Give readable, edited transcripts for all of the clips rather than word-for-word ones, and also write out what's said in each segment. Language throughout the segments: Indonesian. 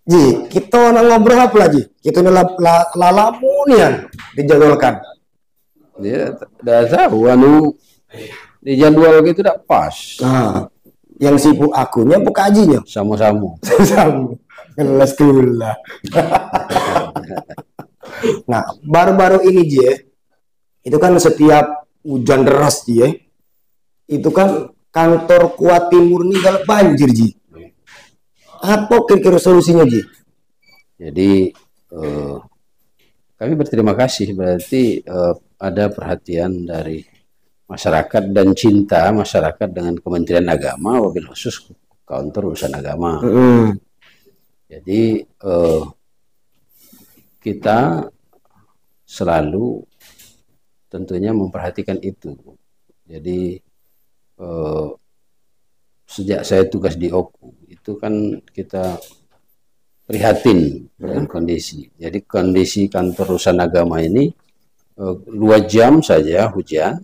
Ji, kita nak ngobrol apa lagi? Kita nak lalamunian dijadwalkan. Dia dah tahu anu di jadwal gitu tidak pas. Nah, yang sibuk akunya buka ajinya. Sama-sama. Sama. Kelas gula. Nah, baru-baru ini Ji, itu kan setiap hujan deras Ji, itu kan kantor Kuat Timur nih kalau banjir Ji. Apa kira-kira solusinya Ji? Jadi kami berterima kasih berarti ada perhatian dari masyarakat dan cinta masyarakat dengan Kementerian Agama, wabil khusus kantor urusan agama. Jadi kita selalu tentunya memperhatikan itu. Jadi sejak saya tugas di OKU itu kan kita prihatin dengan kondisi. Jadi kondisi kantor urusan agama ini 2 jam saja hujan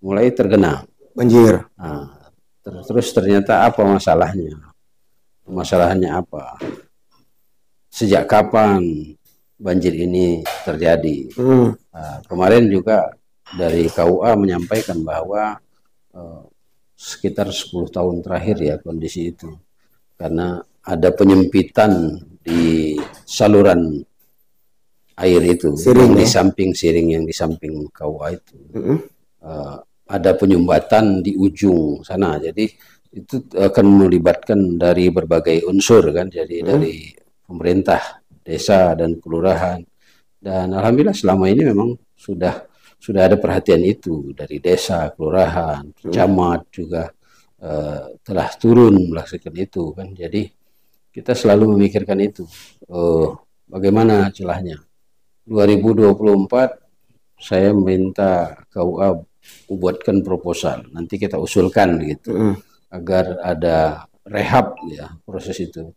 mulai tergenang Banjir. Nah, terus ternyata apa masalahnya? Masalahnya apa? Sejak kapan banjir ini terjadi? Nah, kemarin juga dari KUA menyampaikan bahwa sekitar 10 tahun terakhir ya kondisi itu. Karena ada penyempitan di saluran air itu, yang di samping siring yang di samping KUA itu. Ada penyumbatan di ujung sana. Jadi itu akan melibatkan dari berbagai unsur kan, jadi dari pemerintah, desa dan kelurahan. Dan alhamdulillah selama ini memang sudah ada perhatian itu dari desa, kelurahan, camat juga telah turun melaksanakan itu kan. Jadi kita selalu memikirkan itu. Bagaimana celahnya? 2024 saya minta KUA buatkan proposal. Nanti kita usulkan gitu. Agar ada rehab ya proses itu.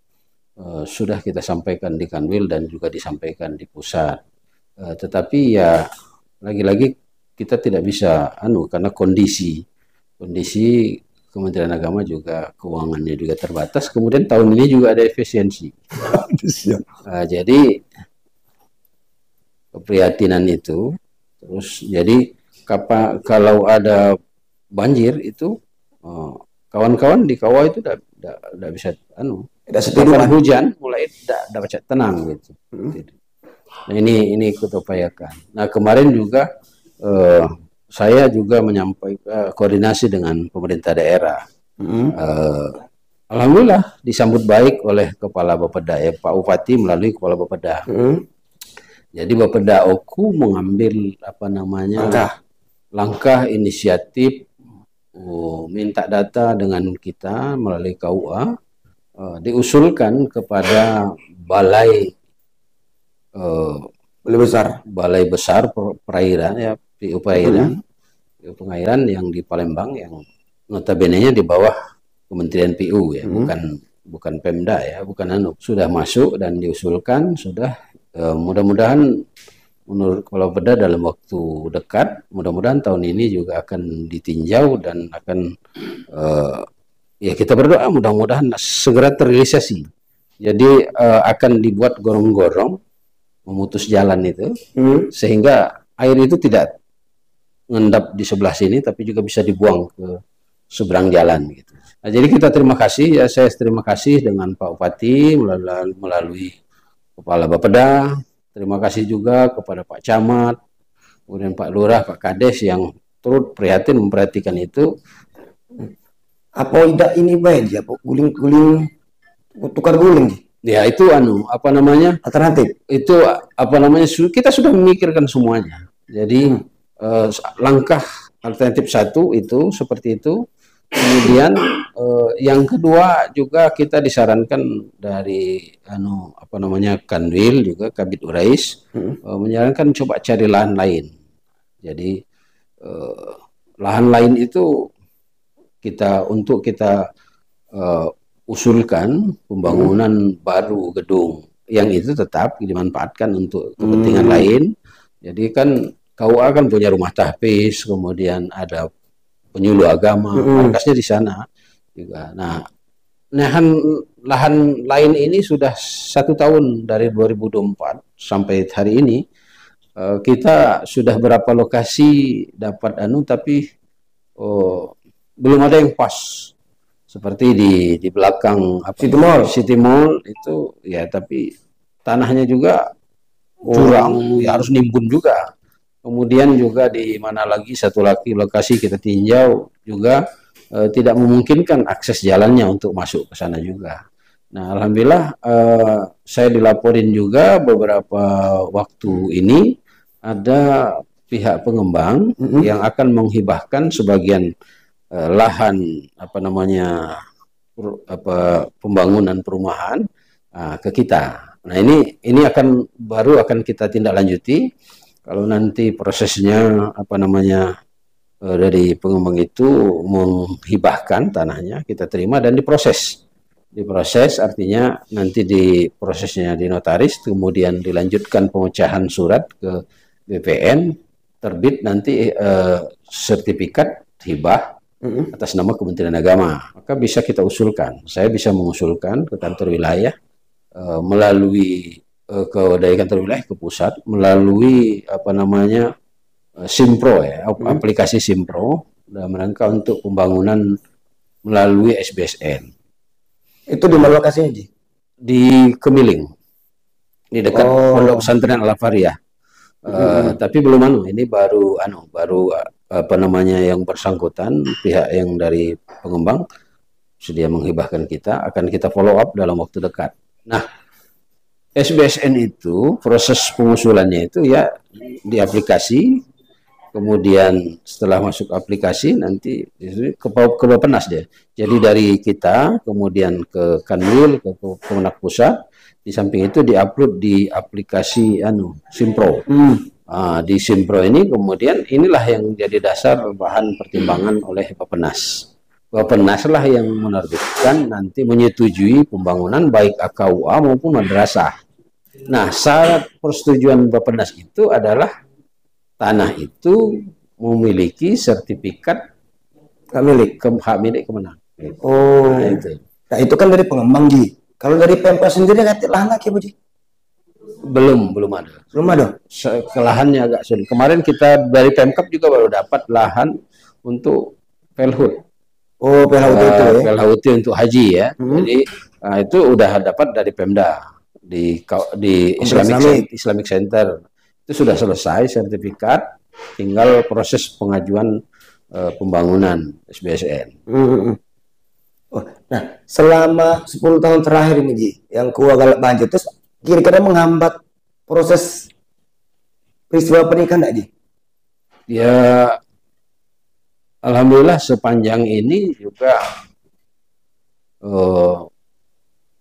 Sudah kita sampaikan di Kanwil dan juga disampaikan di pusat. Tetapi ya lagi-lagi kita tidak bisa karena kondisi Kementerian Agama juga keuangannya juga terbatas. Kemudian tahun ini juga ada efisiensi. Jadi keprihatinan itu terus jadi kalau ada banjir itu kawan-kawan di kawah itu tidak bisa kapan hujan mulai tidak baca tenang gitu. Nah, ini ikut upayakan. Nah kemarin juga saya juga menyampaikan koordinasi dengan pemerintah daerah. Alhamdulillah disambut baik oleh Kepala Bapeda ya Pak Bupati melalui Kepala Bapeda. Jadi Bapeda OKU mengambil langkah inisiatif minta data dengan kita melalui KUA diusulkan kepada balai besar perairan ya PU Pengairan yang di Palembang yang notabene-nya di bawah Kementerian PU ya, bukan Pemda ya, bukan sudah masuk dan diusulkan sudah mudah-mudahan menurut Kepala Bapeda dalam waktu dekat, mudah-mudahan tahun ini juga akan ditinjau dan akan ya kita berdoa mudah-mudahan segera terrealisasi. Jadi akan dibuat gorong-gorong memutus jalan itu sehingga air itu tidak mengendap di sebelah sini tapi juga bisa dibuang ke seberang jalan gitu. Nah, jadi kita terima kasih ya, saya terima kasih dengan Pak Bupati melalui Kepala Bapeda. Terima kasih juga kepada Pak Camat, kemudian Pak Lurah, Pak Kades yang turut prihatin memperhatikan itu. Apa tidak ini baik ya, guling-guling tukar guling? Ya itu alternatif. Itu kita sudah memikirkan semuanya. Jadi langkah alternatif satu itu seperti itu. Kemudian yang kedua juga kita disarankan dari Kanwil juga Kabid Urais menyarankan coba cari lahan lain. Jadi lahan lain itu kita usulkan pembangunan baru gedung yang itu tetap dimanfaatkan untuk kepentingan lain. Jadi kan KUA kan punya rumah tahfiz, kemudian ada penyuluh agama, markasnya di sana juga. Nah lahan lain ini sudah 1 tahun dari 2024 sampai hari ini. Kita sudah berapa lokasi dapat tapi belum ada yang pas. Seperti di belakang City Mall itu ya, tapi tanahnya juga curang, ya harus nimbun juga. Kemudian juga di mana lagi satu lagi lokasi kita tinjau juga tidak memungkinkan akses jalannya untuk masuk ke sana juga. Nah, alhamdulillah saya dilaporin juga beberapa waktu ini ada pihak pengembang yang akan menghibahkan sebagian lahan pembangunan perumahan ke kita. Nah, ini baru akan kita tindak lanjuti kalau nanti prosesnya dari pengembang itu menghibahkan tanahnya, kita terima dan diproses. Diproses artinya nanti di prosesnya di notaris, kemudian dilanjutkan pemecahan surat ke BPN, terbit nanti sertifikat hibah atas nama Kementerian Agama. Maka bisa kita usulkan, saya bisa mengusulkan ke kantor wilayah melalui dari kantor wilayah ke pusat melalui Simpro ya, aplikasi Simpro dalam rangka untuk pembangunan melalui SBSN. Itu di mana lokasinya, Ji? Di Kemiling, di dekat Pondok Pesantren Al-Faria. Tapi belum ini baru yang bersangkutan pihak yang dari pengembang sedia menghibahkan kita, akan kita follow up dalam waktu dekat. Nah, SBSN itu proses pengusulannya itu ya di aplikasi, kemudian setelah masuk aplikasi nanti ke Bappenas dia. Jadi dari kita kemudian ke Kanwil, ke Kemenak Pusat, di samping itu diupload di aplikasi Simpro. Di Simpro ini kemudian inilah yang jadi dasar bahan pertimbangan oleh Bappenas. Bappenas lah yang menerbitkan nanti menyetujui pembangunan baik AKUA maupun madrasah. Nah, syarat persetujuan Bappenas itu adalah tanah itu memiliki sertifikat hak milik kemenang. Nah, itu kan dari pengembang, Ji. Kalau dari Pemprov sendiri ngasih lahan lagi, Bu, Ji? Belum ada. Belum ada. Lahannya agak sulit. Kemarin kita dari Pemkap juga baru dapat lahan untuk Pelhut. Pelhut itu ya. Pelhut untuk haji ya. Jadi itu udah dapat dari Pemda di Islamic Center. Itu sudah selesai sertifikat, tinggal proses pengajuan pembangunan SBSN. Nah, selama 10 tahun terakhir ini, Ji, yang galak banjir, terus kira-kira menghambat proses peristiwa pernikahan enggak, Ji? Ya, alhamdulillah sepanjang ini juga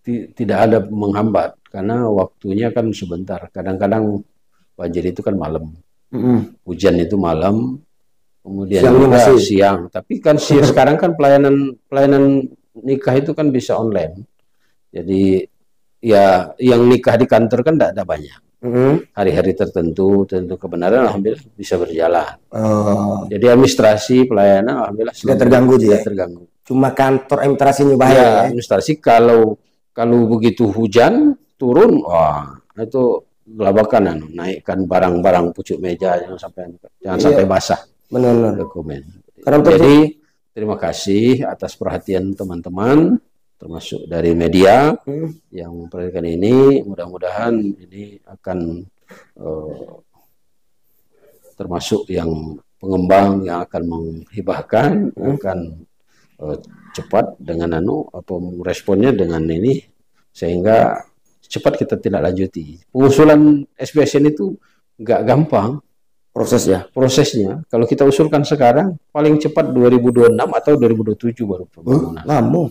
tidak ada menghambat, karena waktunya kan sebentar. Kadang-kadang banjir itu kan malam, hujan itu malam, kemudian juga siang. Tapi kan sekarang kan pelayanan nikah itu kan bisa online. Jadi ya yang nikah di kantor kan tidak ada banyak. Hari-hari tertentu kebenaran alhamdulillah bisa berjalan. Jadi administrasi pelayanan alhamdulillah tidak terganggu, tidak terganggu. Cuma kantor administrasinya bahaya. Ya, administrasi kalau begitu hujan turun, wah itu gelabakan naikkan barang-barang pucuk meja jangan sampai basah. Benar. Dokumen. Jadi terima kasih atas perhatian teman-teman, termasuk dari media yang memperhatikan ini. Mudah-mudahan ini akan termasuk yang pengembang yang akan menghibahkan akan cepat dengan responnya dengan ini, sehingga cepat kita tidak lanjuti. Pengusulan SBSN itu nggak gampang prosesnya. Kalau kita usulkan sekarang paling cepat 2026 atau 2027 baru pembangunan. Lama.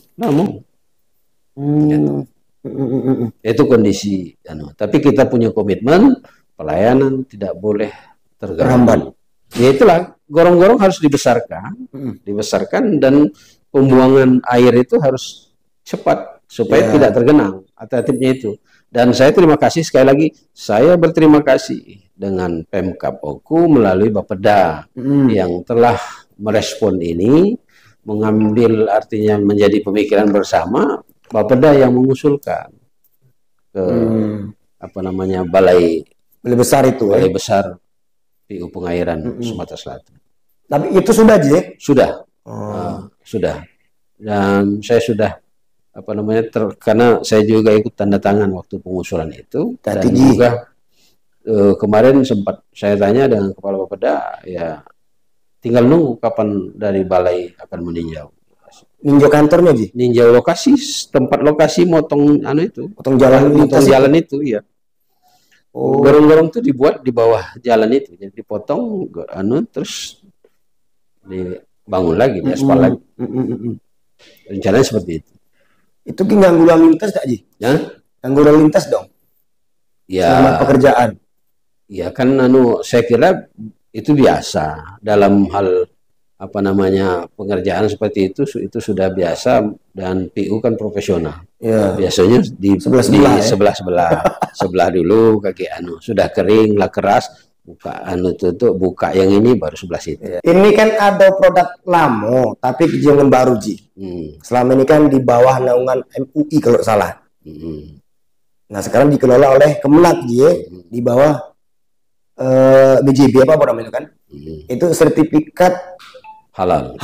Itu kondisi. Tapi kita punya komitmen pelayanan tidak boleh terhambat. Ya itulah, gorong-gorong harus dibesarkan dan pembuangan air itu harus cepat supaya tidak tergenang. Alternatifnya itu. Dan saya terima kasih sekali lagi, saya berterima kasih dengan Pemkab Oku melalui Bapeda yang telah merespon ini, mengambil artinya menjadi pemikiran bersama Bapeda yang mengusulkan ke apa namanya balai besar itu, balai besar PU Pengairan Sumatera Selatan. Tapi itu sudah, Ji? Sudah. Sudah. Dan saya sudah apa namanya karena saya juga ikut tanda tangan waktu pengusulan itu. Dan juga kemarin sempat saya tanya dengan Kepala Bapeda, ya tinggal nunggu kapan dari balai akan meninjau. Ninjau kantornya, Ji? Ninjau lokasi, tempat lokasi motong potong jalan itu, ya. Gorong-gorong itu dibuat di bawah jalan itu, jadi dipotong terus dibangun lagi, diaspal lagi. Rencananya seperti itu. Itu ganggu lalu lintas gak, Ji? Ya? Ganggu lalu lintas dong? Ya. Selama pekerjaan? Ya kan saya kira itu biasa dalam hal apa namanya pengerjaan seperti itu sudah biasa, dan PU kan profesional. Ya. Biasanya di sebelah dulu kaki sudah kering lah keras, buka tutup, buka yang ini baru sebelah situ. Ya. Ini kan ada produk lama tapi kejadian baru, Ji. Selama ini kan di bawah naungan MUI kalau salah. Nah sekarang dikelola oleh Kemenak, Ji, di bawah BJB apa namanya kan? Itu sertifikat halal.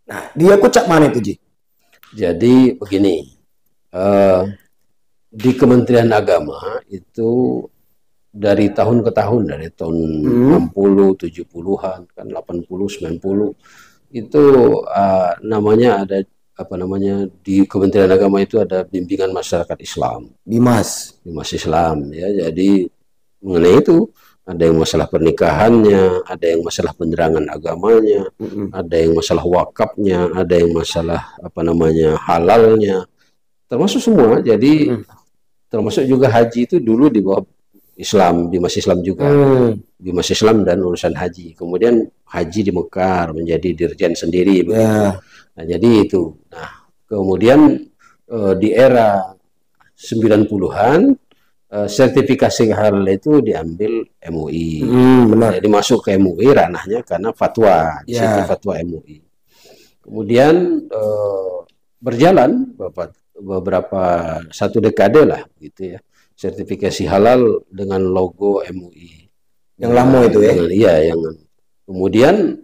Nah, dia kucak mana itu, Ji? Jadi begini, di Kementerian Agama itu dari tahun ke tahun, dari tahun 60, 70-an, kan 80, 90, itu namanya ada apa namanya di Kementerian Agama itu ada bimbingan masyarakat Islam. Bimas Islam, ya. Jadi mengenai itu ada yang masalah pernikahannya, ada yang masalah penerangan agamanya, ada yang masalah wakafnya, ada yang masalah apa namanya halalnya, termasuk semua. Jadi termasuk juga haji itu dulu di bawah Islam, Bimas Islam juga, Bimas Islam dan urusan haji. Kemudian haji di Mekar menjadi dirjen sendiri. Nah, jadi itu. Nah, kemudian di era 90-an sertifikasi halal itu diambil MUI. Benar. Jadi masuk ke MUI ranahnya karena fatwa, fatwa MUI. Kemudian berjalan beberapa satu dekade lah gitu ya, sertifikasi halal dengan logo MUI. Yang lama itu ya? Iya, yang kemudian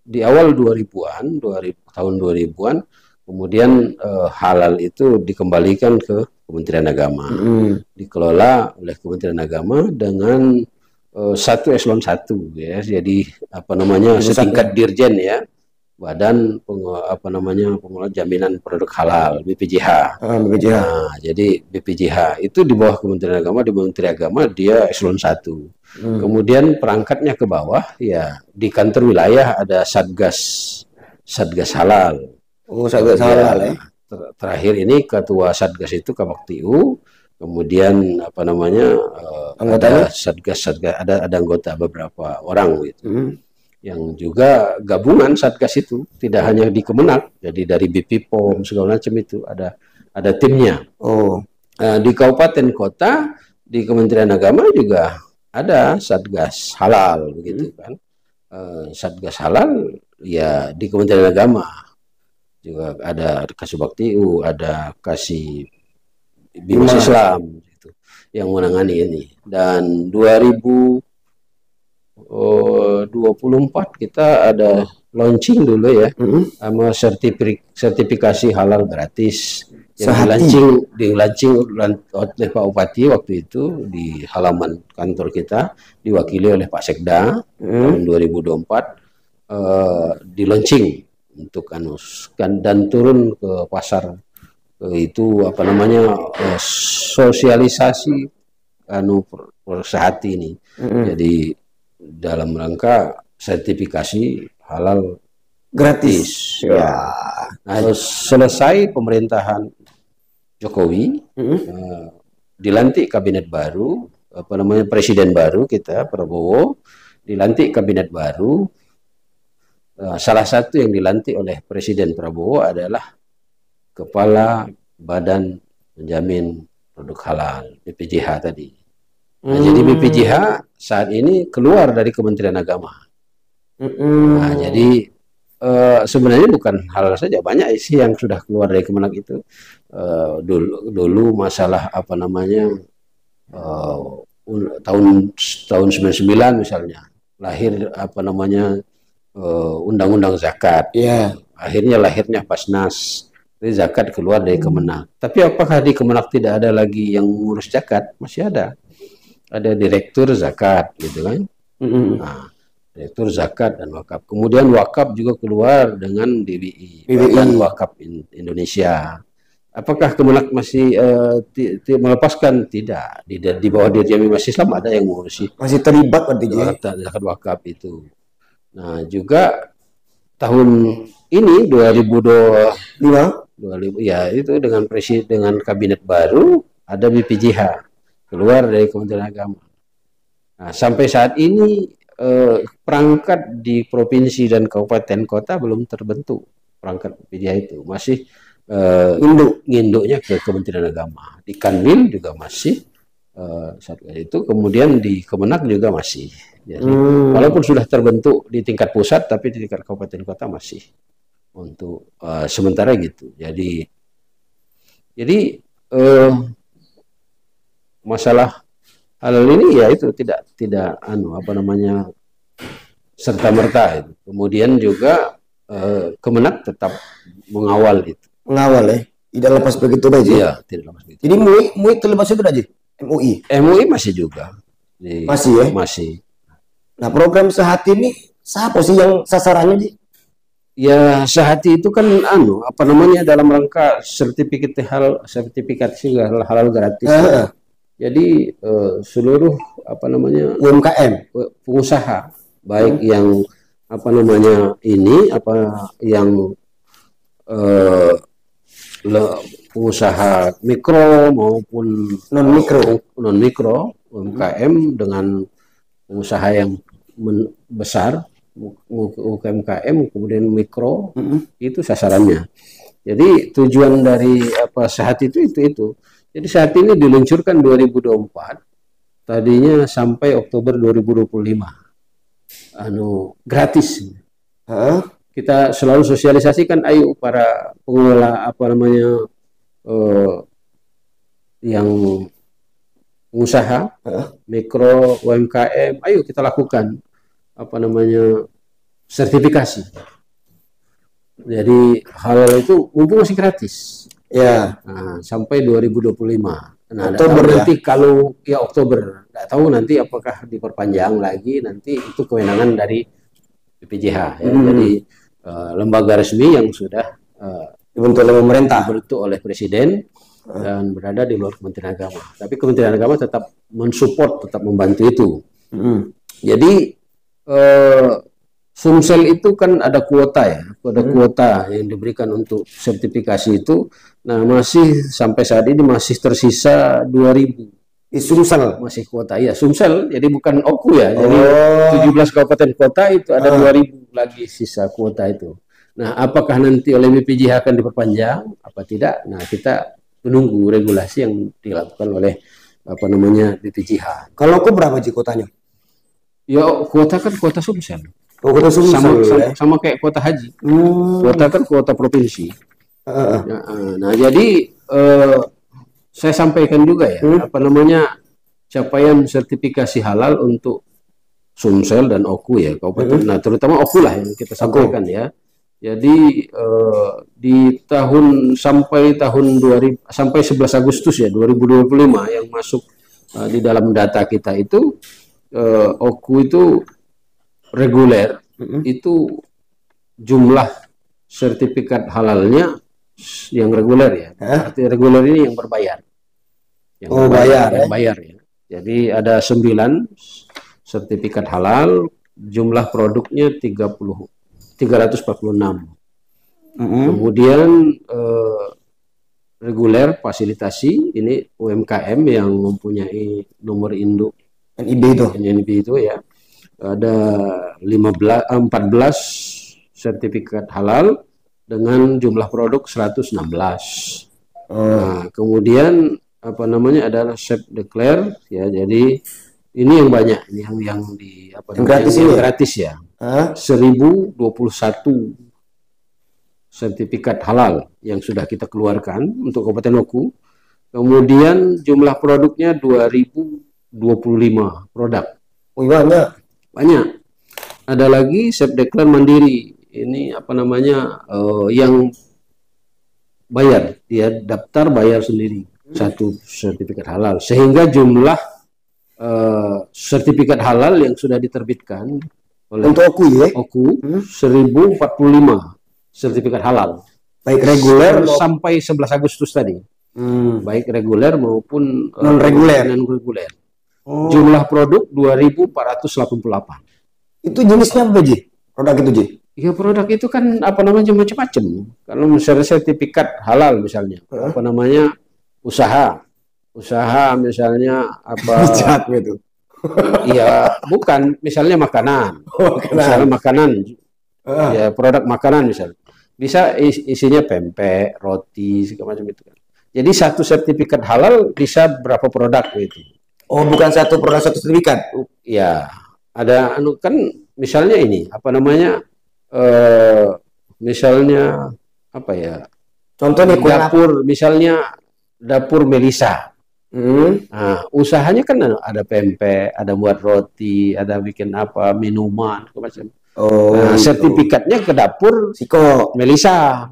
di awal 2000-an, tahun 2000-an, kemudian halal itu dikembalikan ke Kementerian Agama, dikelola oleh Kementerian Agama dengan satu eselon 1, ya. Jadi apa namanya setingkat dirjen, ya, Badan Pengelola Jaminan Produk Halal, BPJH. Nah, jadi BPJH itu di bawah Kementerian Agama, di Menteri Agama dia eselon 1. Kemudian perangkatnya ke bawah, ya di kantor wilayah ada Satgas Halal. Satgas Halal, ya. Terakhir ini ketua Satgas itu Kabaktiu, kemudian apa namanya ada Satgas ada anggota beberapa orang gitu. Yang juga gabungan Satgas itu tidak hanya di Kemenak, jadi dari BP POM segala macam itu ada timnya. Di kabupaten kota di Kementerian Agama juga ada Satgas Halal begitu kan. Satgas Halal ya di Kementerian Agama juga ada Kasubaktiu, ada Bimas Islam gitu, yang menangani ini. Dan 2024 kita ada launching dulu ya, sama sertifikasi halal gratis yang dilaunching oleh Pak Bupati waktu itu di halaman kantor kita, diwakili oleh Pak Sekda. Tahun 2024 di launching untuk dan turun ke pasar itu apa namanya sosialisasi Persehati ini. Jadi dalam rangka sertifikasi halal gratis. Ya. Nah, selesai pemerintahan Jokowi, dilantik kabinet baru, apa namanya presiden baru kita Prabowo, dilantik kabinet baru. Salah satu yang dilantik oleh Presiden Prabowo adalah Kepala Badan Penjamin Produk Halal, BPJH tadi. Nah, jadi BPJH saat ini keluar dari Kementerian Agama. Nah, jadi sebenarnya bukan halal saja, banyak sih yang sudah keluar dari Kemenak itu. Dulu masalah apa namanya, eh, tahun 99 misalnya lahir apa namanya, undang-undang zakat. Iya. Akhirnya lahirnya Pasnas. Jadi zakat keluar dari Kemenak. Tapi apakah di Kemenak tidak ada lagi yang ngurus zakat? Masih ada. Ada direktur zakat, gitu kan? Nah, direktur zakat dan wakaf. Kemudian wakaf juga keluar dengan BWI, Badan Wakaf Indonesia. Apakah Kemenak masih melepaskan? Tidak. Di bawah Dirjen Bimas Islam ada yang mengurusi. Masih terlibat berarti ya? Zakat wakaf itu. Nah, juga tahun ini 2025, ya itu dengan dengan kabinet baru ada BPJH keluar dari Kementerian Agama. Nah, sampai saat ini perangkat di provinsi dan kabupaten kota belum terbentuk. Perangkat BPJH itu masih nginduknya ke Kementerian Agama. Di Kanwil juga masih saat itu, kemudian di Kemenak juga masih. Jadi walaupun sudah terbentuk di tingkat pusat, tapi di tingkat kabupaten kota masih untuk sementara gitu. Jadi masalah halal ini ya itu tidak apa namanya serta merta itu. Kemudian juga Kemenak tetap mengawal itu. Mengawal ya, tidak lepas begitu aja. Iya, tidak lepas begitu. Jadi MUI terlepas itu aja. MUI masih juga. Masih ya? Masih. Nah, program Sehati ini siapa sih yang sasarannya, Ji? Ya, Sehati itu kan apa namanya, dalam rangka sertifikasi halal gratis. Jadi seluruh apa namanya UMKM, pengusaha baik yang apa namanya ini apa yang pengusaha mikro maupun non mikro UMKM dengan pengusaha yang besar UMKM kemudian mikro itu sasarannya. Jadi tujuan dari apa Sehati itu. Jadi saat ini diluncurkan 2024, tadinya sampai Oktober 2025. Gratis. Kita selalu sosialisasikan, ayo para pengelola apa namanya yang pengusaha mikro UMKM, ayo kita lakukan apa namanya sertifikasi. Jadi halal itu mumpung masih gratis. Ya, sampai 2025. Nah, Oktober nanti kalau ya Oktober, nggak tahu nanti apakah diperpanjang lagi, nanti itu kewenangan dari BPJH. Ya. Jadi lembaga resmi yang sudah dibentuk oleh pemerintah, dibentuk oleh presiden dan berada di luar Kementerian Agama. Tapi Kementerian Agama tetap mensupport, tetap membantu itu. Jadi Sumsel itu kan ada kuota ya, ada kuota yang diberikan untuk sertifikasi itu. Nah, masih sampai saat ini masih tersisa 2000. Di Sumsel masih kuota ya, Sumsel. Jadi bukan OKU ya. Jadi 17 kabupaten kota itu ada 2000 lagi sisa kuota itu. Nah, apakah nanti oleh BPJH akan diperpanjang apa tidak? Nah, kita menunggu regulasi yang dilakukan oleh apa namanya BPJH. Kalau OKU berapa sih kuotanya? Ya, kuota kan kuota Sumsel. Kuota Sumsel sama kayak kuota haji. Kuota kan kuota provinsi. Nah, jadi saya sampaikan juga ya, apa namanya capaian sertifikasi halal untuk Sumsel dan OKU ya, kabupaten. Nah, terutama OKU lah yang kita sampaikan ya. Jadi di sampai 11 Agustus ya 2025 yang masuk di dalam data kita itu OKU itu reguler itu jumlah sertifikat halalnya yang reguler ya. Arti reguler ini yang berbayar. Yang bayar ya. Jadi ada 9 sertifikat halal, jumlah produknya 346. Kemudian reguler fasilitasi ini UMKM yang mempunyai nomor induk NIB itu ya. Ada 14 sertifikat halal dengan jumlah produk 116. Nah, kemudian apa namanya adalah self declare ya. Jadi ini yang banyak, ini yang di apa yang gratis ya. 1021 sertifikat halal yang sudah kita keluarkan untuk Kabupaten Oku. Kemudian jumlah produknya 2025 produk. Wih, banyak. Banyak. Ada lagi self declare mandiri. Ini apa namanya, yang bayar, dia daftar bayar sendiri satu sertifikat halal, sehingga jumlah sertifikat halal yang sudah diterbitkan oleh Untuk Oku ya? Oku 1045 sertifikat halal, Baik reguler sampai 11 Agustus tadi. Baik reguler maupun non reguler. Jumlah produk 2488. Itu jenisnya apa, Ji? Produk itu, Ji? Ya, produk itu kan apa namanya macam-macam. Kalau misalnya sertifikat halal misalnya, apa namanya usaha misalnya apa? Jahat gitu. Iya, bukan. Misalnya makanan. Misalnya makanan. Ya, produk makanan misalnya. Bisa isinya pempek, roti, segala macam itu kan. Jadi satu sertifikat halal bisa berapa produk itu. Oh, bukan satu produk satu sertifikat. Ya, ada kan misalnya ini apa namanya? Misalnya apa ya? Contohnya dapur, misalnya dapur Melisa. Nah, usahanya kan ada pempek, ada buat roti, ada bikin apa minuman, macam. Nah, sertifikatnya ke dapur Siko Melisa.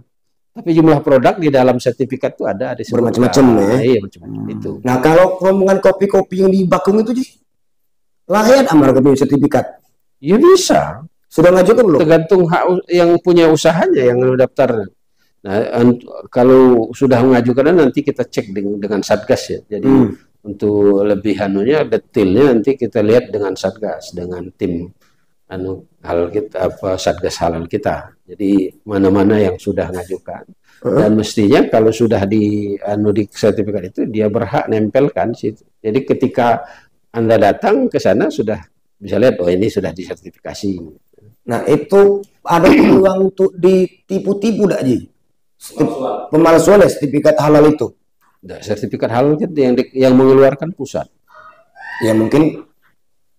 Tapi jumlah produk di dalam sertifikat itu ada bermacam-macam ya. Iya, macam-macam itu. Nah, kalau rombongan kopi-kopi yang di Bakung itu, Ji, layak amar kopi sertifikat? Ya bisa. Sudah ngajukan belum? Tergantung hak yang punya usahanya yang daftar. Nah, kalau sudah mengajukan nanti kita cek dengan Satgas ya. Jadi untuk lebih detailnya nanti kita lihat dengan Satgas, dengan tim hal kita Satgas halal kita. Jadi mana-mana yang sudah mengajukan. Dan mestinya kalau sudah di sertifikat itu dia berhak nempelkan situ. Jadi ketika Anda datang ke sana sudah bisa lihat ini sudah disertifikasi. Nah, itu ada peluang untuk ditipu-tipu enggak, Ji? Pemalsuan ya sertifikat halal itu. Nah, sertifikat halal itu yang mengeluarkan pusat. Ya mungkin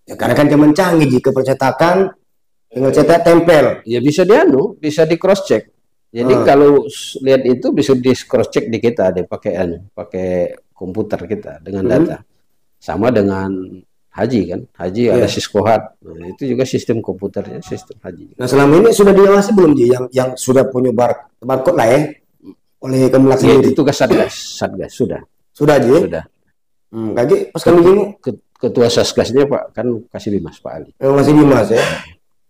ya karena kan zaman canggih, Ji, percetakan tinggal cetak tempel. Ya bisa bisa di cross check. Jadi kalau lihat itu bisa di cross check di kita deh pakai komputer kita dengan data. Sama dengan haji kan, ada Siskohat. Nah, itu juga sistem komputernya, sistem haji. Nah, selama ini sudah diawasi belum, Ji, yang sudah punya barcode lah ya oleh Kemenag sendiri? Itu tugas Satgas sudah. Sudah, Ji? Sudah. Lagi pas kali ini ketua Satgasnya Pak Kasih Bimas, Pak Ali. Masih Bimas ya.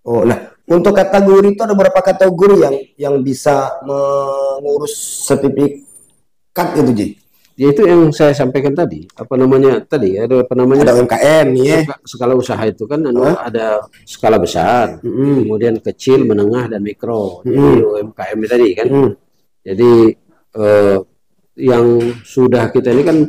Oh, nah untuk kategori itu ada berapa kategori yang bisa mengurus sertifikat itu, Ji? Ya itu yang saya sampaikan tadi. Apa namanya tadi? Ada UMKM nih ya. Skala usaha itu kan ada skala besar, kemudian kecil, menengah dan mikro. Jadi UMKM tadi kan. Jadi yang sudah kita ini kan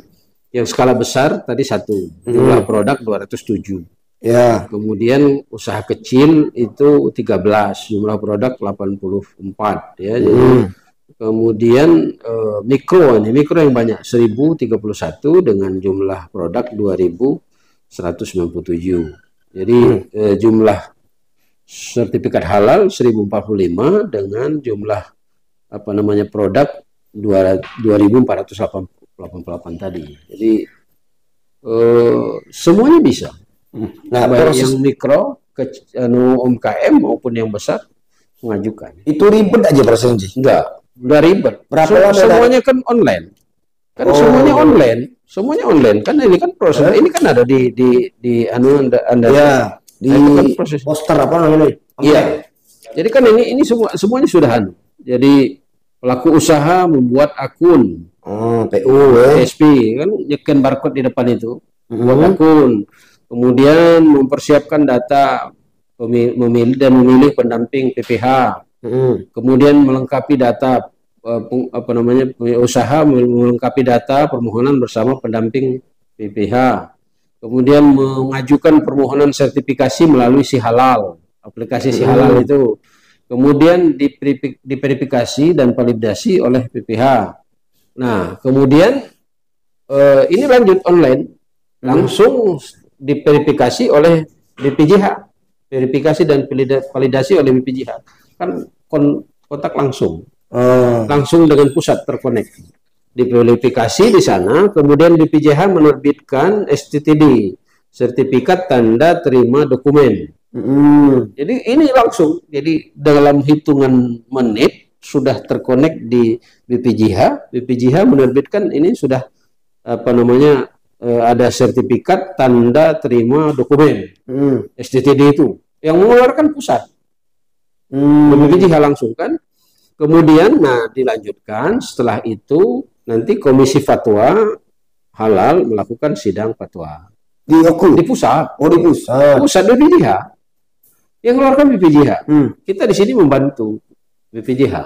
yang skala besar tadi 1, jumlah produk 207. Ya. Kemudian usaha kecil itu 13, jumlah produk 84 ya. Jadi kemudian mikro yang banyak 1031 dengan jumlah produk 2197. Jadi jumlah sertifikat halal 1045 dengan jumlah produk 2488 tadi. Jadi semuanya bisa. Nah, baik yang mikro, UMKM maupun yang besar mengajukan. Itu ribet aja prosesnya? Enggak, udah ribet. Berapa lama? Semuanya kan online. Kan semuanya online. Kan ini kan proses. Ini kan ada di Anda ya, di kan proses poster apa namanya? Iya. Jadi kan ini semuanya sudah Jadi pelaku usaha membuat akun. PU PSP kan nyekan barcode di depan itu. Membuat akun. Kemudian mempersiapkan data memilih pendamping PPH. Kemudian melengkapi data usaha melengkapi data permohonan bersama pendamping PPH. Kemudian mengajukan permohonan sertifikasi melalui Si Halal, aplikasi Si Halal itu. Kemudian diverifikasi dan validasi oleh PPH. Nah, kemudian ini lanjut online, langsung diverifikasi oleh BPJH, verifikasi dan validasi oleh BPJH, kan kontak langsung. langsung dengan pusat terkonek. Diverifikasi di sana, kemudian BPJH menerbitkan STTD, sertifikat tanda terima dokumen. Jadi ini langsung, jadi dalam hitungan menit sudah terkonek di BPJH. BPJH menerbitkan ini sudah apa namanya ada sertifikat tanda terima dokumen. STTD itu yang mengeluarkan pusat. BPJH langsung kan. Kemudian, nah dilanjutkan setelah itu nanti Komisi Fatwa Halal melakukan sidang fatwa di pusat. Oh, di pusat. Pusat BPJH yang keluarkan BPJH. Kita di sini membantu BPJH.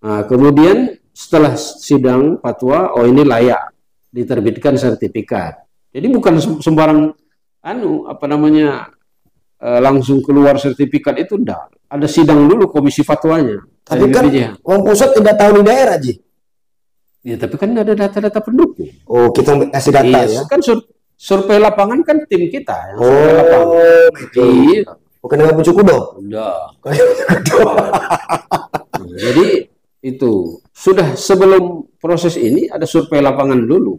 Nah, kemudian setelah sidang fatwa, oh ini layak diterbitkan sertifikat. Jadi bukan sembarang apa namanya langsung keluar sertifikat itu, enggak. Ada sidang dulu komisi fatwanya. Tapi kan Wong pusat tidak tahu di daerah, Ji. Ya, tapi kan ada data-data pendukung. Oh, kita kasih data ya. Kan survei lapangan kan tim kita yang survei lapangan. Iya. Bukan dengan Pucu Kudo? Udah. Jadi itu sudah sebelum proses ini ada survei lapangan dulu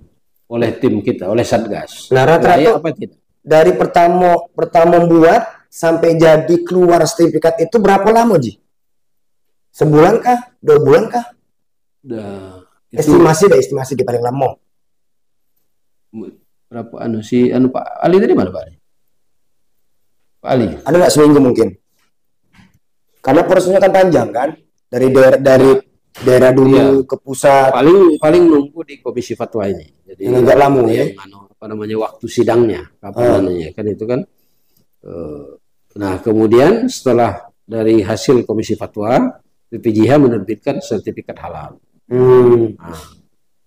oleh tim kita, oleh Satgas. Nah, rata-rata apa tidak? Dari pertama buat sampai jadi keluar sertifikat itu berapa lama, Ji? Sebulan kah? 2 bulan kah? Estimasi di paling lama. Berapa Pak Ali tadi mana, Pak Ali? Pak Ali. Ada nggak seminggu mungkin? Karena prosesnya kan panjang kan? Dari daerah dulu ke pusat. Paling nunggu di komisi fatwa ini. Jadi agak lama ya. Apa namanya waktu sidangnya kapan namanya kan itu kan. Nah, kemudian setelah dari hasil komisi fatwa, BPJH menerbitkan sertifikat halal. Nah,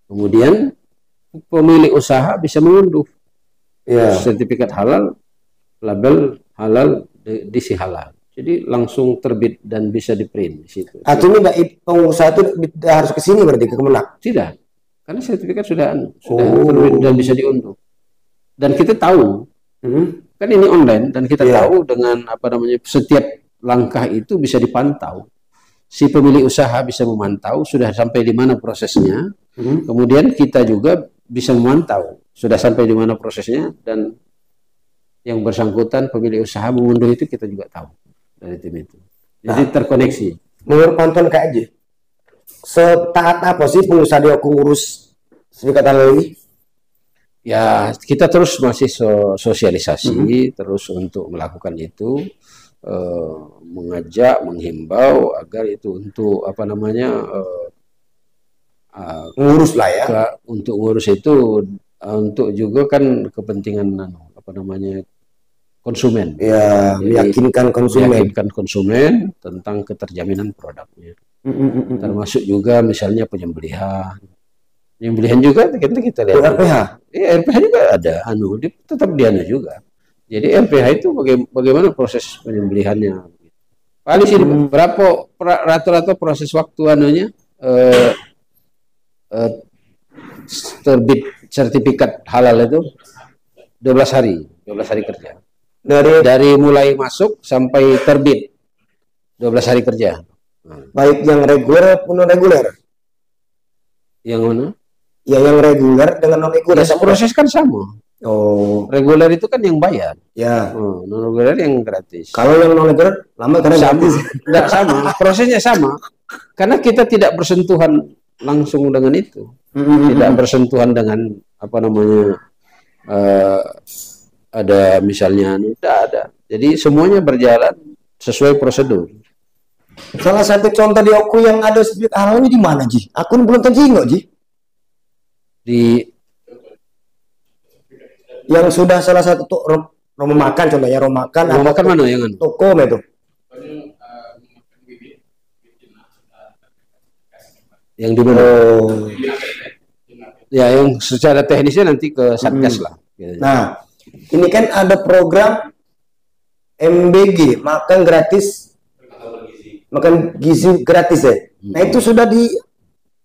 kemudian pemilik usaha bisa mengunduh sertifikat halal, label halal, edisi halal. Jadi langsung terbit dan bisa di-print di situ. Artinya pengusaha itu harus ke sini berarti ke Kemenak? Tidak, karena sertifikat sudah terbit dan bisa diunduh. Dan kita tahu, kan ini online dan kita tahu dengan apa namanya setiap langkah itu bisa dipantau. Si pemilik usaha bisa memantau sudah sampai di mana prosesnya. Kemudian kita juga bisa memantau sudah sampai di mana prosesnya, dan yang bersangkutan pemilik usaha mengunduh itu kita juga tahu dari tim itu. Jadi terkoneksi. Menurut pantauan Kak Aji, setaat apa sih pengusaha di Oku ngurus sertifikat halal ini? Ya, kita terus masih sosialisasi terus untuk melakukan itu, mengajak, menghimbau agar itu untuk apa namanya ngurus lah ya. Untuk ngurus itu untuk juga kan kepentingan apa namanya konsumen. Ya, meyakinkan konsumen tentang keterjaminan produknya. Termasuk juga misalnya penyembelihan. Penyembelihan juga kita lihat. RPH. RPH juga ada tetap diana juga. Jadi RPH itu bagaimana proses penyembelihannya. Paling sih berapa rata-rata proses waktu terbit sertifikat halal itu 12 hari kerja. Dari mulai masuk sampai terbit 12 hari kerja. Baik yang reguler maupun non reguler. Yang mana? Ya, yang reguler dengan non reguler. Proses kan sama. Oh, reguler itu kan yang bayar. Ya. Non reguler yang gratis. Kalau yang non reguler lama karena gratis. Tidak sama. Prosesnya sama. Karena kita tidak bersentuhan langsung dengan itu. Tidak bersentuhan dengan apa namanya ada misalnya tidak ada. Jadi semuanya berjalan sesuai prosedur. Salah satu contoh di Oku yang ada sertifikat halal ini di mana, Ji? Aku belum terjingok, Ji. Yang sudah salah satu rumah makan, contohnya rumah makan mana yang toko itu? Yang di mana? Ya, yang secara teknisnya nanti ke Satgas lah. Nah, ini kan ada program MBG, makan gizi gratis ya. Nah, itu sudah di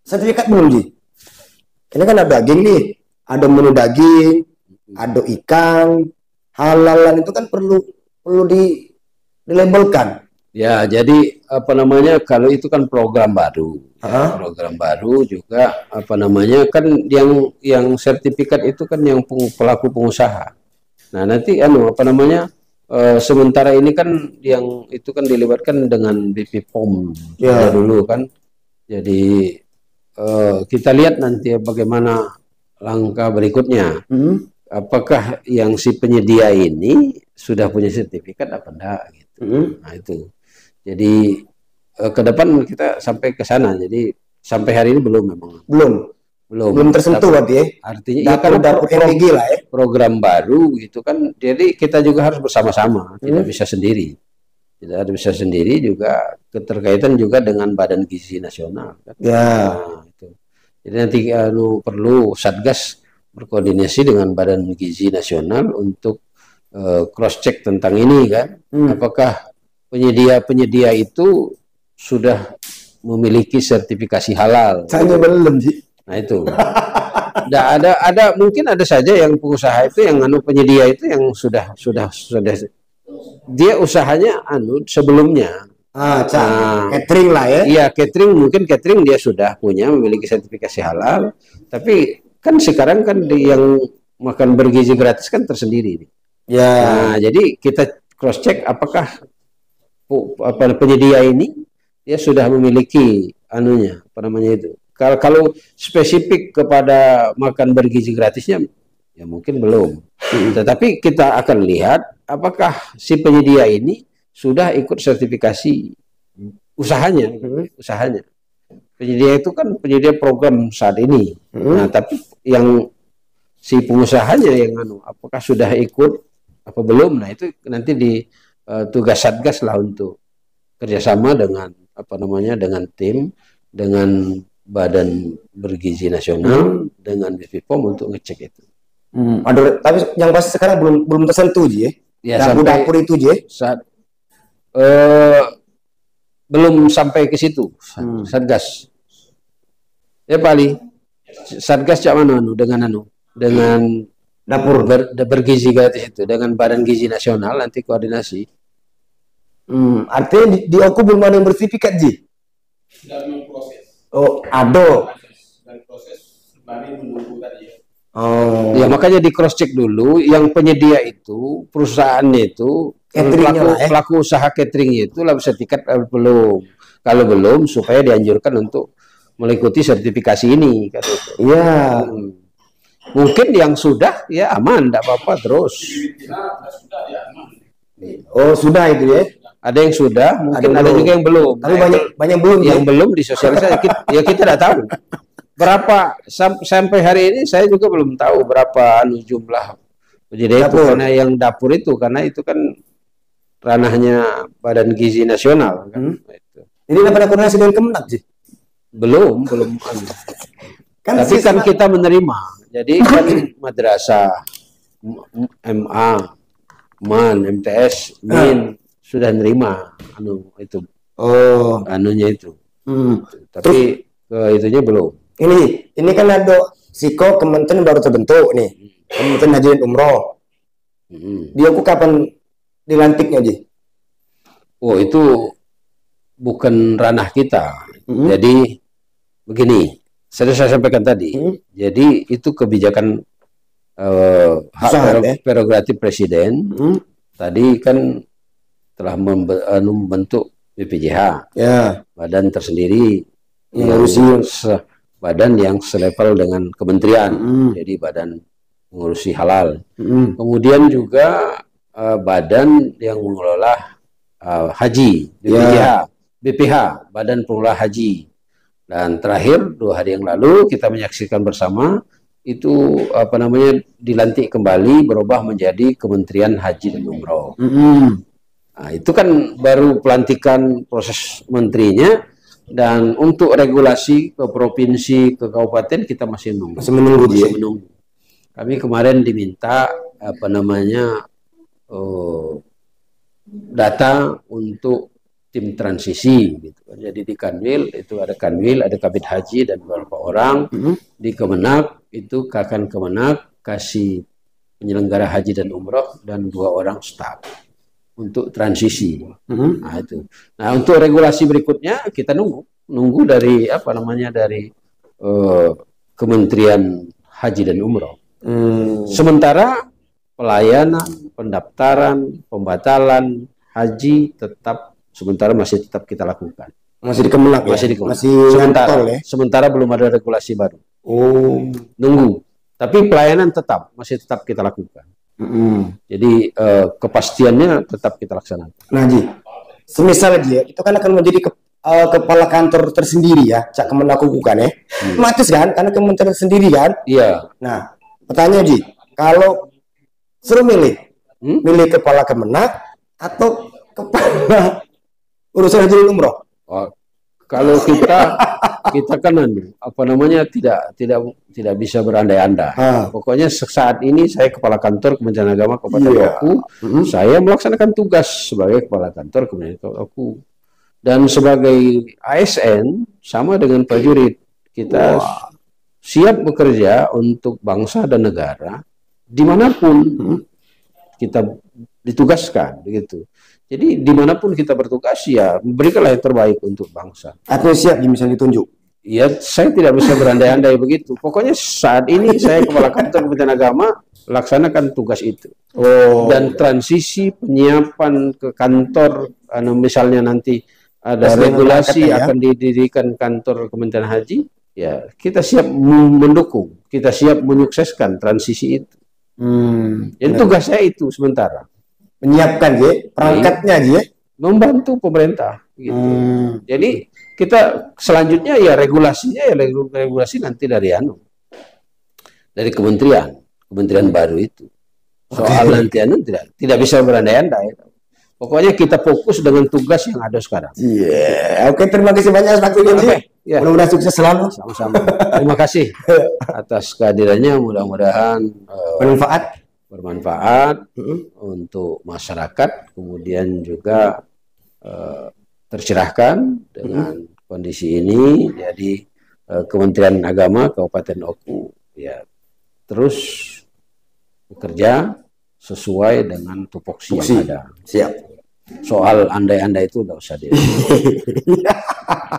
sertifikat belum, Ji? Ini kan ada daging nih, ada menu daging, ada ikan, halalan itu kan perlu dilabelkan. Ya, jadi apa namanya, kalau itu kan program baru, ya, program baru juga apa namanya kan yang sertifikat itu kan yang pelaku pengusaha. Nah, nanti apa namanya sementara ini kan yang itu kan dilibatkan dengan BP POM sudah dulu kan. Jadi kita lihat nanti bagaimana langkah berikutnya. Apakah yang si penyedia ini sudah punya sertifikat apa enggak gitu. Nah, itu. Jadi ke depan kita sampai ke sana. Jadi sampai hari ini belum memang. Belum tersentuh berarti ya. Artinya ya karena MPG lah ya. Program baru gitu kan. Jadi kita juga harus bersama-sama, tidak bisa sendiri. Tidak bisa sendiri juga keterkaitan juga dengan Badan Gizi Nasional kan. Ya. Nah, itu. Jadi nanti perlu Satgas berkoordinasi dengan Badan Gizi Nasional untuk cross check tentang ini kan. Apakah penyedia itu sudah memiliki sertifikasi halal. Saya belum sih. Nah itu. ada mungkin ada saja yang pengusaha itu yang penyedia itu yang sudah dia usahanya sebelumnya. Catering lah ya. Iya, mungkin catering dia sudah memiliki sertifikasi halal, tapi kan sekarang kan yang makan bergizi gratis kan tersendiri. Ya. Nah, jadi kita cross check apakah penyedia ini dia sudah memiliki itu. Kalau spesifik kepada makan bergizi gratisnya ya mungkin belum. Tetapi kita akan lihat apakah si penyedia ini sudah ikut sertifikasi usahanya. Penyedia itu kan penyedia program saat ini. Nah, tapi yang si pengusahanya yang apakah sudah ikut apa belum? Nah, itu nanti di tugas Satgas lah untuk kerjasama dengan dengan tim, dengan Badan Bergizi Nasional, dengan BP POM untuk ngecek itu. Tapi yang pasti sekarang belum tersentuh ya. Dapur itu belum sampai ke situ. Satgas. Ya Pak Ali, Satgas cak mana dengan dapur bergizi gratis itu dengan Badan Gizi Nasional nanti koordinasi. Artinya di aku belum ada yang bersertifikat Ji. Dalam proses. Oh, ada. Dan proses sembari menunggu tadi ya. Oh. Ya makanya di cross check dulu yang penyedia itu perusahaannya itu pelaku usaha catering itu lah sertifikat belum. Kalau belum supaya dianjurkan untuk mengikuti sertifikasi ini kan itu. Iya. Mungkin yang sudah ya aman, tidak apa-apa terus. Sudah ya aman. Oh, sudah itu ya. Ada yang sudah, mungkin ada juga yang belum. Tapi banyak belum. Yang belum disosialisasi. Ya kita tidak tahu. Berapa sampai hari ini saya juga belum tahu berapa jumlah penyedia itu karena yang dapur itu karena itu kan ranahnya Badan Gizi Nasional kan. Ini dapat koordinasi dengan Kemenak sih. Belum tapi kan kita menerima. Jadi kan madrasah, MA, MAN, MTS, MIN sudah nerima itu. Oh, anunya itu. Tapi itunya belum. Ini kan ada Siko Kementerian baru terbentuk nih. Kementerian Haji dan Umroh. Dia kapan dilantiknya, Ji? Oh, itu bukan ranah kita. Jadi begini, saya sampaikan tadi. Jadi itu kebijakan hak prerogatif presiden. Tadi kan telah membentuk BPJH, badan tersendiri mengurusi badan yang selevel dengan kementerian, jadi badan mengurusi halal. Kemudian juga badan yang mengelola haji, BPH, Badan Pengelola Haji. Dan terakhir 2 hari yang lalu kita menyaksikan bersama itu dilantik kembali berubah menjadi Kementerian Haji dan Umroh. Nah, itu kan baru pelantikan proses menterinya dan untuk regulasi ke provinsi ke kabupaten kita masih menunggu. Kami kemarin diminta data untuk tim transisi gitu. Jadi di Kanwil itu ada Kanwil, ada Kabid Haji dan beberapa orang. Di Kemenak itu Kemenak kasih penyelenggara haji dan umroh dan 2 orang staf. untuk transisi. Nah itu. Nah untuk regulasi berikutnya kita nunggu dari apa namanya dari Kementerian Haji dan Umroh. Sementara pelayanan, pendaftaran, pembatalan haji masih tetap kita lakukan. Masih di Kemenak ya? Masih sementara belum ada regulasi baru. Nunggu. Tapi pelayanan masih tetap kita lakukan. Jadi kepastiannya tetap kita laksanakan. Nah Ji, semisal Ji, itu kan akan menjadi kepala kantor tersendiri ya, Cak Kemenak bukan ya? Otomatis kan, karena kementerian sendiri kan? Iya. Nah, pertanyaan Ji, kalau suruh milih kepala Kemenak atau kepala urusan haji dan umroh? Kalau kita kan apa namanya tidak bisa berandai-andai. Pokoknya saat ini saya kepala kantor Kementerian Agama Kabupaten Oku, saya melaksanakan tugas sebagai kepala kantor Kementerian Oku dan sebagai ASN sama dengan prajurit kita siap bekerja untuk bangsa dan negara dimanapun kita ditugaskan begitu. Jadi dimanapun kita bertugas ya berikanlah yang terbaik untuk bangsa. Atau siap misalnya ditunjuk? Ya saya tidak bisa berandai-andai begitu. Pokoknya saat ini saya kepala kantor Kementerian Agama laksanakan tugas itu. Dan transisi penyiapan ke kantor, misalnya nanti ada regulasi akan didirikan kantor Kementerian Haji, ya kita siap mendukung, kita siap menyukseskan transisi itu. Jadi tugas saya itu sementara. Menyiapkan perangkatnya membantu pemerintah gitu. Jadi kita selanjutnya ya regulasinya ya regulasi nanti dari kementerian baru itu. Soal nanti tidak bisa berandai-andai. Pokoknya kita fokus dengan tugas yang ada sekarang. Oke, terima kasih banyak waktunya Ji. Mudah-mudahan sukses selalu. Sama-sama. Terima kasih atas kehadirannya, mudah-mudahan bermanfaat untuk masyarakat, kemudian juga tercerahkan dengan kondisi ini. Jadi Kementerian Agama Kabupaten Oku ya terus bekerja sesuai dengan tupoksi yang ada. Siap. Soal andai-andai itu nggak usah